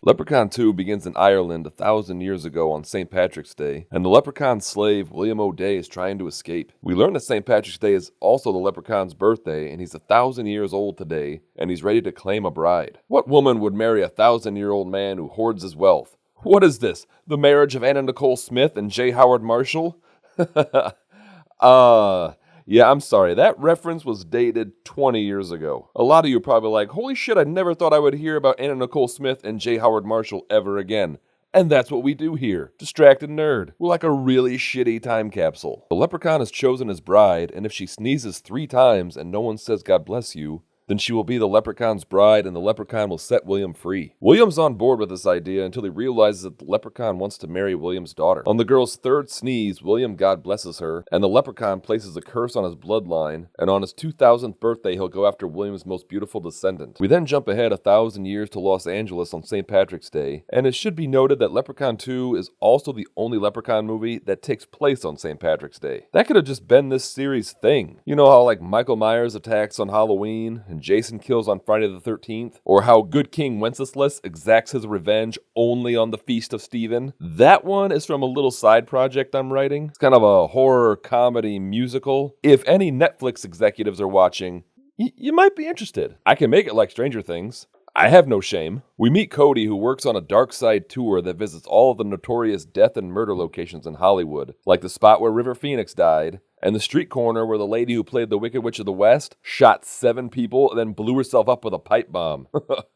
Leprechaun 2 begins in Ireland 1,000 years ago on St. Patrick's Day, and the Leprechaun slave William O'Day is trying to escape. We learn that St. Patrick's Day is also the Leprechaun's birthday, and he's 1,000 years old today, and he's ready to claim a bride. What woman would marry a 1,000-year-old man who hoards his wealth? What is this, the marriage of Anna Nicole Smith and J. Howard Marshall? Yeah, I'm sorry, that reference was dated 20 years ago. A lot of you are probably like, holy shit, I never thought I would hear about Anna Nicole Smith and J. Howard Marshall ever again. And that's what we do here. Distracted nerd. We're like a really shitty time capsule. The leprechaun has chosen his bride, and if she sneezes 3 times and no one says God bless you, then she will be the leprechaun's bride and the leprechaun will set William free. William's on board with this idea until he realizes that the leprechaun wants to marry William's daughter. On the girl's 3rd sneeze, William God blesses her, and the leprechaun places a curse on his bloodline, and on his 2000th birthday he'll go after William's most beautiful descendant. We then jump ahead 1,000 years to Los Angeles on St. Patrick's Day, and it should be noted that Leprechaun 2 is also the only Leprechaun movie that takes place on St. Patrick's Day. That could have just been this series' thing. You know how like Michael Myers attacks on Halloween, and Jason kills on Friday the 13th, or how Good King Wenceslas exacts his revenge only on the Feast of Stephen. That one is from a little side project I'm writing. It's kind of a horror comedy musical. If any Netflix executives are watching, you might be interested. I can make it like Stranger Things. I have no shame. We meet Cody, who works on a dark side tour that visits all of the notorious death and murder locations in Hollywood, like the spot where River Phoenix died, and the street corner where the lady who played the Wicked Witch of the West shot 7 people and then blew herself up with a pipe bomb.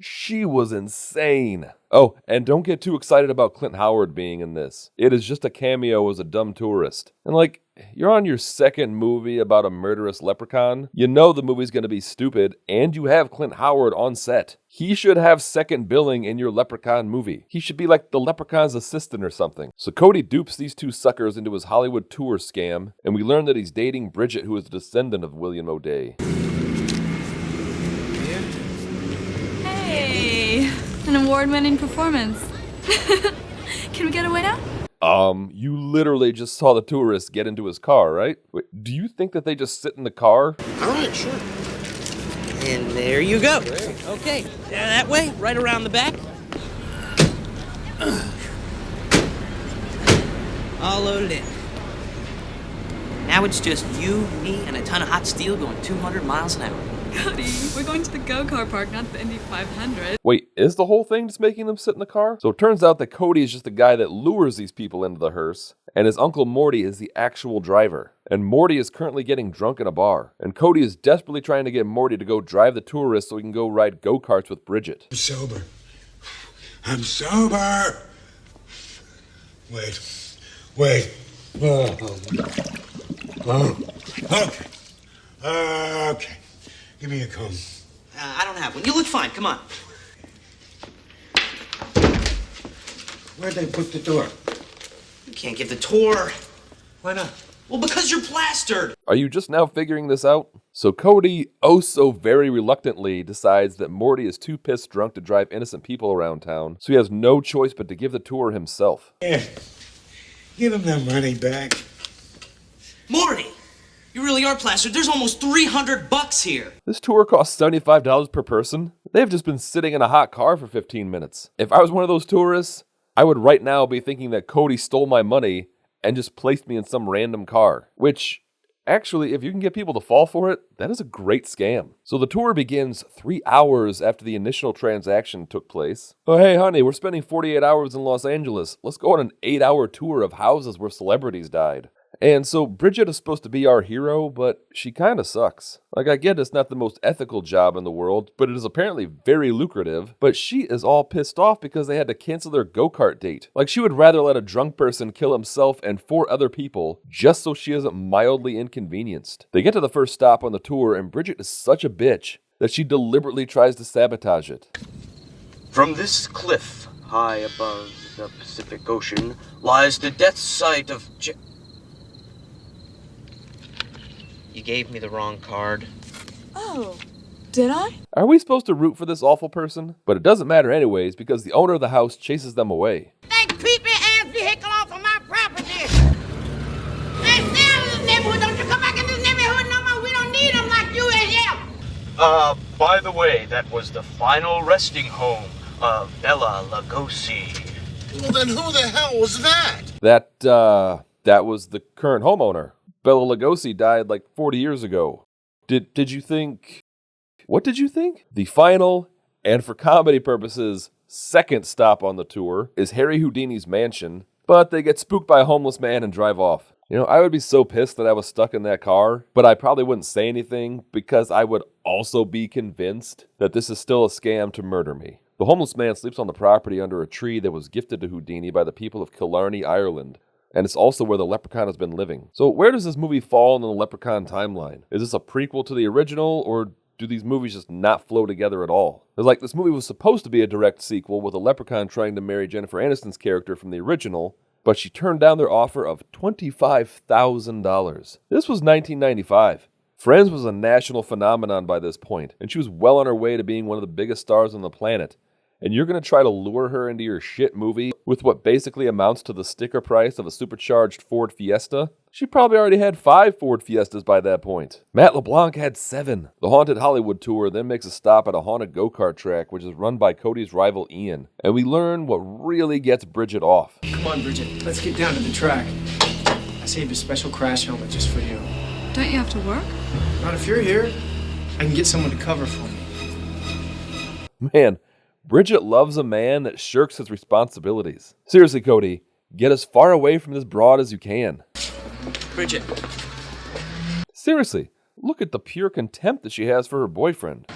She was insane. Oh, and don't get too excited about Clint Howard being in this. It is just a cameo as a dumb tourist. And like, you're on your 2nd movie about a murderous leprechaun. You know the movie's going to be stupid, and you have Clint Howard on set. He should have 2nd billing in your Leprechaun movie. He should be like the leprechaun's assistant or something. So Cody dupes these 2 suckers into his Hollywood tour scam, and we learn that he's dating Bridget, who is a descendant of William O'Day. Hey, an award-winning performance. Can we get away now? You literally just saw the tourist get into his car, right? Wait, do you think that they just sit in the car? All right, sure. And there you go. Great. Okay, that way, right around the back. All loaded in. Now it's just you, me, and a ton of hot steel going 200 miles an hour. Cody, we're going to the go-kart park, not the Indy 500. Wait, is the whole thing just making them sit in the car? So it turns out that Cody is just the guy that lures these people into the hearse, and his uncle Morty is the actual driver. And Morty is currently getting drunk in a bar, and Cody is desperately trying to get Morty to go drive the tourists so he can go ride go-karts with Bridget. I'm sober. I'm sober. Wait. Okay. Okay. Give me a comb. I don't have one. You look fine. Come on. Where'd they put the door? You can't give the tour. Why not? Well, because you're plastered. Are you just now figuring this out? So Cody, oh so very reluctantly, decides that Morty is too pissed drunk to drive innocent people around town, so he has no choice but to give the tour himself. Yeah. Give him their money back. Morty, you really are plastered. There's almost $300 here. This tour costs $75 per person. They've just been sitting in a hot car for 15 minutes. If I was one of those tourists, I would right now be thinking that Cody stole my money and just placed me in some random car. Which, actually, if you can get people to fall for it, that is a great scam. So the tour begins 3 hours after the initial transaction took place. Oh, hey, honey, we're spending 48 hours in Los Angeles. Let's go on an 8-hour tour of houses where celebrities died. And so Bridget is supposed to be our hero, but she kind of sucks. Like, I get it's not the most ethical job in the world, but it is apparently very lucrative. But she is all pissed off because they had to cancel their go-kart date. Like, she would rather let a drunk person kill himself and 4 other people just so she isn't mildly inconvenienced. They get to the first stop on the tour, and Bridget is such a bitch that she deliberately tries to sabotage it. From this cliff, high above the Pacific Ocean, lies the death site of You gave me the wrong card. Oh, did I? Are we supposed to root for this awful person? But it doesn't matter anyways, because the owner of the house chases them away. That creepy ass vehicle off of my property. Hey, stay out of this neighborhood. Don't you come back in this neighborhood no more. We don't need them like you in here. By the way, that was the final resting home of Bela Lugosi. Well, then who the hell was that? That was the current homeowner. Bela Lugosi died like 40 years ago. Did you think... What did you think? The final, and for comedy purposes, second stop on the tour is Harry Houdini's mansion, but they get spooked by a homeless man and drive off. You know, I would be so pissed that I was stuck in that car, but I probably wouldn't say anything because I would also be convinced that this is still a scam to murder me. The homeless man sleeps on the property under a tree that was gifted to Houdini by the people of Killarney, Ireland. And it's also where the Leprechaun has been living. So where does this movie fall in the Leprechaun timeline? Is this a prequel to the original, or do these movies just not flow together at all? It's like this movie was supposed to be a direct sequel with a Leprechaun trying to marry Jennifer Aniston's character from the original, but she turned down their offer of $25,000. This was 1995. Friends was a national phenomenon by this point, and she was well on her way to being one of the biggest stars on the planet. And you're going to try to lure her into your shit movie with what basically amounts to the sticker price of a supercharged Ford Fiesta? She probably already had 5 Ford Fiestas by that point. Matt LeBlanc had 7. The Haunted Hollywood Tour then makes a stop at a haunted go-kart track, which is run by Cody's rival Ian. And we learn what really gets Bridget off. Come on, Bridget. Let's get down to the track. I saved a special crash helmet just for you. Don't you have to work? Not if you're here. I can get someone to cover for me. Man, Bridget loves a man that shirks his responsibilities. Seriously, Cody, get as far away from this broad as you can. Bridget. Seriously, look at the pure contempt that she has for her boyfriend.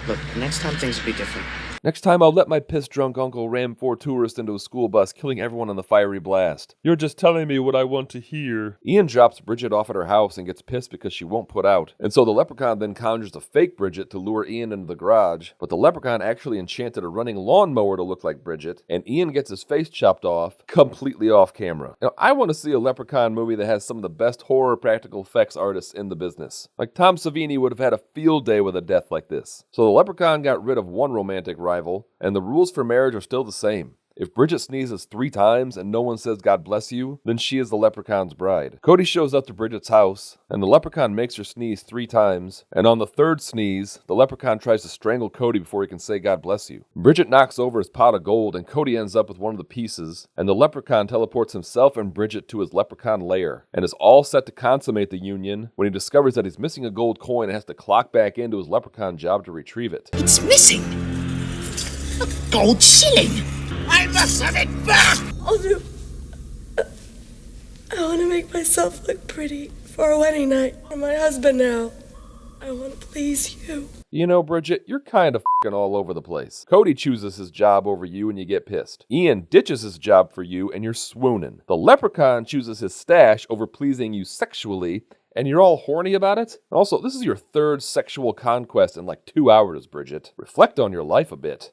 Look, next time things will be different. Next time I'll let my piss-drunk uncle ram 4 tourists into a school bus, killing everyone in the fiery blast. You're just telling me what I want to hear. Ian drops Bridget off at her house and gets pissed because she won't put out. And so the Leprechaun then conjures a fake Bridget to lure Ian into the garage, but the Leprechaun actually enchanted a running lawnmower to look like Bridget, and Ian gets his face chopped off, completely off camera. Now, I want to see a Leprechaun movie that has some of the best horror practical effects artists in the business. Like Tom Savini would have had a field day with a death like this. So the Leprechaun got rid of one romantic rival, and the rules for marriage are still the same. If Bridget sneezes 3 times and no one says God bless you, then she is the Leprechaun's bride. Cody shows up to Bridget's house, and the Leprechaun makes her sneeze 3 times, and on the 3rd sneeze, the Leprechaun tries to strangle Cody before he can say God bless you. Bridget knocks over his pot of gold, and Cody ends up with one of the pieces, and the Leprechaun teleports himself and Bridget to his Leprechaun lair, and is all set to consummate the union when he discovers that he's missing a gold coin and has to clock back into his Leprechaun job to retrieve it. It's missing. A gold shilling. I must have it back. I'll do. I want to make myself look pretty for our wedding night. For my husband now. I want to please you. You know, Bridget, you're kind of f***ing all over the place. Cody chooses his job over you and you get pissed. Ian ditches his job for you and you're swooning. The Leprechaun chooses his stash over pleasing you sexually, and you're all horny about it? Also, this is your 3rd sexual conquest in like 2 hours, Bridget. Reflect on your life a bit.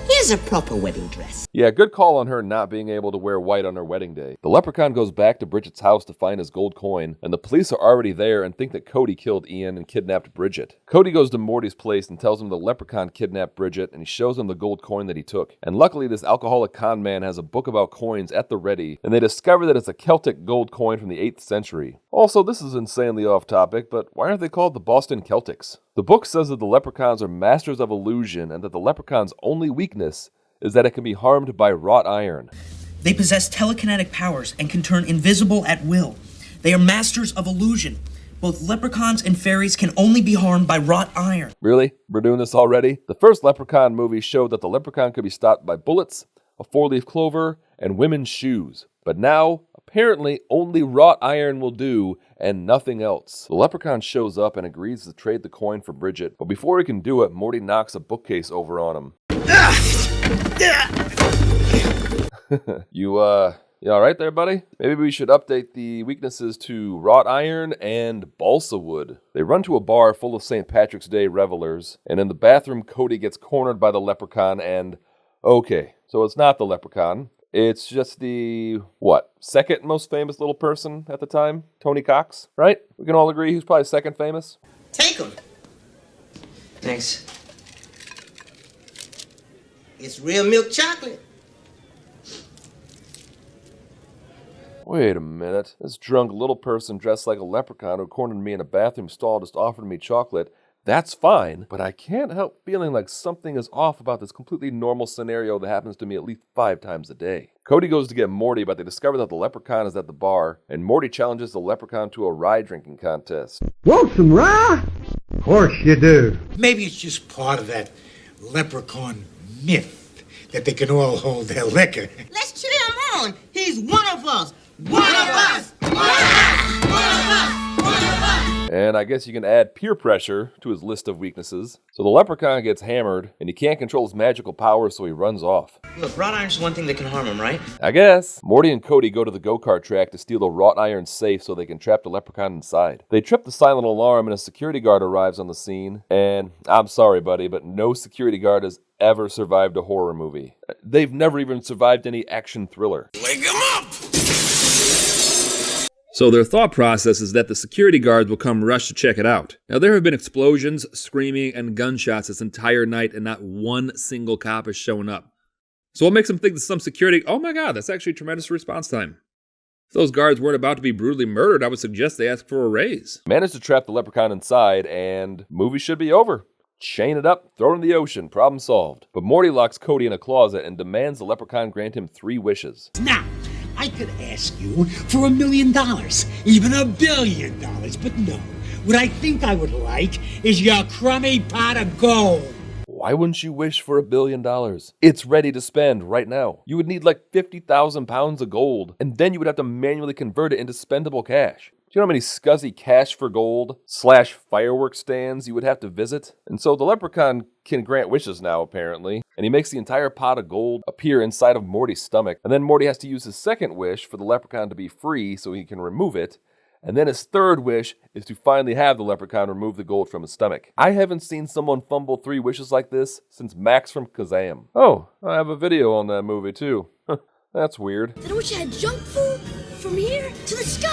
Here's a proper wedding dress. Yeah, good call on her not being able to wear white on her wedding day. The Leprechaun goes back to Bridget's house to find his gold coin, and the police are already there and think that Cody killed Ian and kidnapped Bridget. Cody goes to Morty's place and tells him the Leprechaun kidnapped Bridget, and he shows him the gold coin that he took. And luckily, this alcoholic con man has a book about coins at the ready, and they discover that it's a Celtic gold coin from the 8th century. Also, this is insanely off topic, but why aren't they called the Boston Celtics? The book says that the Leprechauns are masters of illusion, and that the Leprechaun's only weakness is that it can be harmed by wrought iron. They possess telekinetic powers and can turn invisible at will. They are masters of illusion. Both leprechauns and fairies can only be harmed by wrought iron. Really? We're doing this already? The first Leprechaun movie showed that the Leprechaun could be stopped by bullets, a 4-leaf clover, and women's shoes. But now, apparently, only wrought iron will do, and nothing else. The Leprechaun shows up and agrees to trade the coin for Bridget, but before he can do it, Morty knocks a bookcase over on him. You alright there, buddy? Maybe we should update the weaknesses to wrought iron and balsa wood. They run to a bar full of St. Patrick's Day revelers, and in the bathroom, Cody gets cornered by the Leprechaun and... Okay, so it's not the Leprechaun. It's just the, second most famous little person at the time? Tony Cox, right? We can all agree who's probably second famous? Take them. Thanks. It's real milk chocolate. Wait a minute. This drunk little person dressed like a leprechaun who cornered me in a bathroom stall just offered me chocolate. That's fine, but I can't help feeling like something is off about this completely normal scenario that happens to me at least 5 times a day. Cody goes to get Morty, but they discover that the Leprechaun is at the bar, and Morty challenges the Leprechaun to a rye drinking contest. Want some rye? Of course you do. Maybe it's just part of that leprechaun myth that they can all hold their liquor. Let's cheer him on. He's one of us. One of us. One of us. One of us. And I guess you can add peer pressure to his list of weaknesses. So the Leprechaun gets hammered, and he can't control his magical powers, so he runs off. Look, wrought iron's one thing that can harm him, right? I guess. Morty and Cody go to the go-kart track to steal the wrought iron safe so they can trap the Leprechaun inside. They trip the silent alarm, and a security guard arrives on the scene. And I'm sorry, buddy, but no security guard has ever survived a horror movie. They've never even survived any action thriller. Wake him up! So their thought process is that the security guards will come rush to check it out. Now there have been explosions, screaming, and gunshots this entire night, and not one single cop has shown up. So what makes them think that some security... Oh my god, that's actually tremendous response time. If those guards weren't about to be brutally murdered, I would suggest they ask for a raise. Manage to trap the Leprechaun inside, and movie should be over. Chain it up, throw it in the ocean, problem solved. But Morty locks Cody in a closet and demands the Leprechaun grant him 3 wishes. Now, I could ask you for $1 million, even $1 billion, but no. What I think I would like is your crummy pot of gold. Why wouldn't you wish for $1 billion? It's ready to spend right now. You would need like 50,000 pounds of gold, and then you would have to manually convert it into spendable cash. Do you know how many scuzzy cash for gold / fireworks stands you would have to visit? And so the Leprechaun can grant wishes now, apparently, and he makes the entire pot of gold appear inside of Morty's stomach, and then Morty has to use his second wish for the Leprechaun to be free so he can remove it, and then his third wish is to finally have the Leprechaun remove the gold from his stomach. I haven't seen someone fumble 3 wishes like this since Max from Kazam. Oh, I have a video on that movie too. That's weird. Then I wish I had junk food from here to the sky.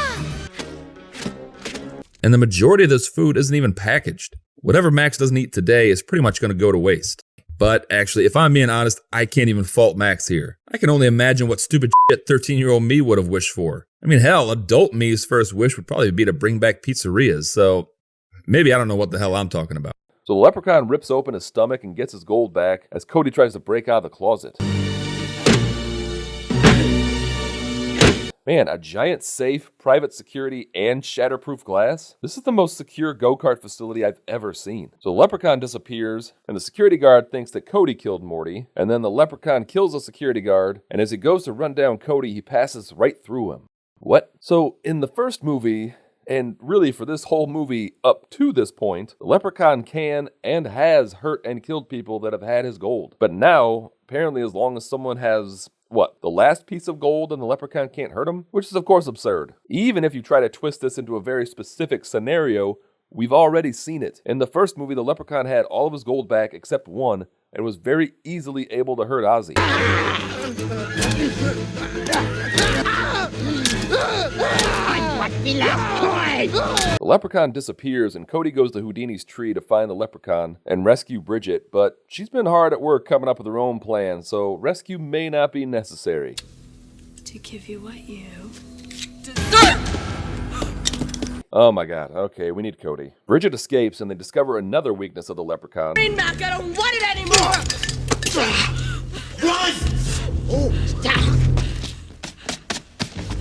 And the majority of this food isn't even packaged. Whatever Max doesn't eat today is pretty much going to go to waste. But actually, if I'm being honest, I can't even fault Max here. I can only imagine what stupid shit 13-year-old me would have wished for. I mean, hell, adult me's first wish would probably be to bring back pizzerias, so maybe I don't know what the hell I'm talking about. So the Leprechaun rips open his stomach and gets his gold back as Cody tries to break out of the closet. Man, a giant safe, private security, and shatterproof glass? This is the most secure go-kart facility I've ever seen. So the Leprechaun disappears, and the security guard thinks that Cody killed Morty, and then the Leprechaun kills the security guard, and as he goes to run down Cody, he passes right through him. What? So in the first movie, and really for this whole movie up to this point, the Leprechaun can and has hurt and killed people that have had his gold. But now, apparently as long as someone has... the last piece of gold and the Leprechaun can't hurt him? Which is of course absurd. Even if you try to twist this into a very specific scenario, we've already seen it. In the first movie, the Leprechaun had all of his gold back except one, and was very easily able to hurt Ozzy. The Leprechaun disappears, and Cody goes to Houdini's tree to find the Leprechaun and rescue Bridget, but she's been hard at work coming up with her own plan, so rescue may not be necessary. To give you what you deserve! Oh my god, okay, we need Cody. Bridget escapes, and they discover another weakness of the Leprechaun. Green back, I don't want it anymore! Run! Oh, stop!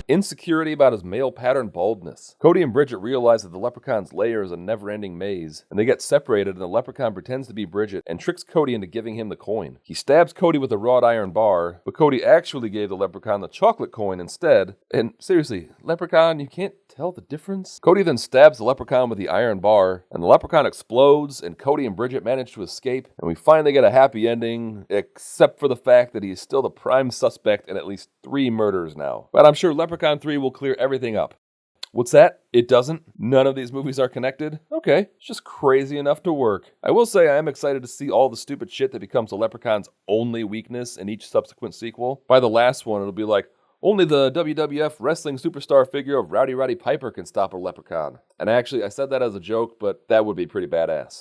Insecurity about his male pattern baldness. Cody and Bridget realize that the Leprechaun's lair is a never-ending maze, and they get separated, and the Leprechaun pretends to be Bridget and tricks Cody into giving him the coin. He stabs Cody with a wrought iron bar, but Cody actually gave the Leprechaun the chocolate coin instead. And seriously, Leprechaun, you can't tell the difference? Cody then stabs the Leprechaun with the iron bar, and the Leprechaun explodes, and Cody and Bridget manage to escape, and we finally get a happy ending, except for the fact that he is still the prime suspect in at least 3 murders now. But I'm sure Leprechaun 3 will clear everything up. What's that? It doesn't? None of these movies are connected? Okay, it's just crazy enough to work. I will say I am excited to see all the stupid shit that becomes the Leprechaun's only weakness in each subsequent sequel. By the last one, it'll be like, only the WWF wrestling superstar figure of Rowdy Roddy Piper can stop a Leprechaun. And actually, I said that as a joke, but that would be pretty badass.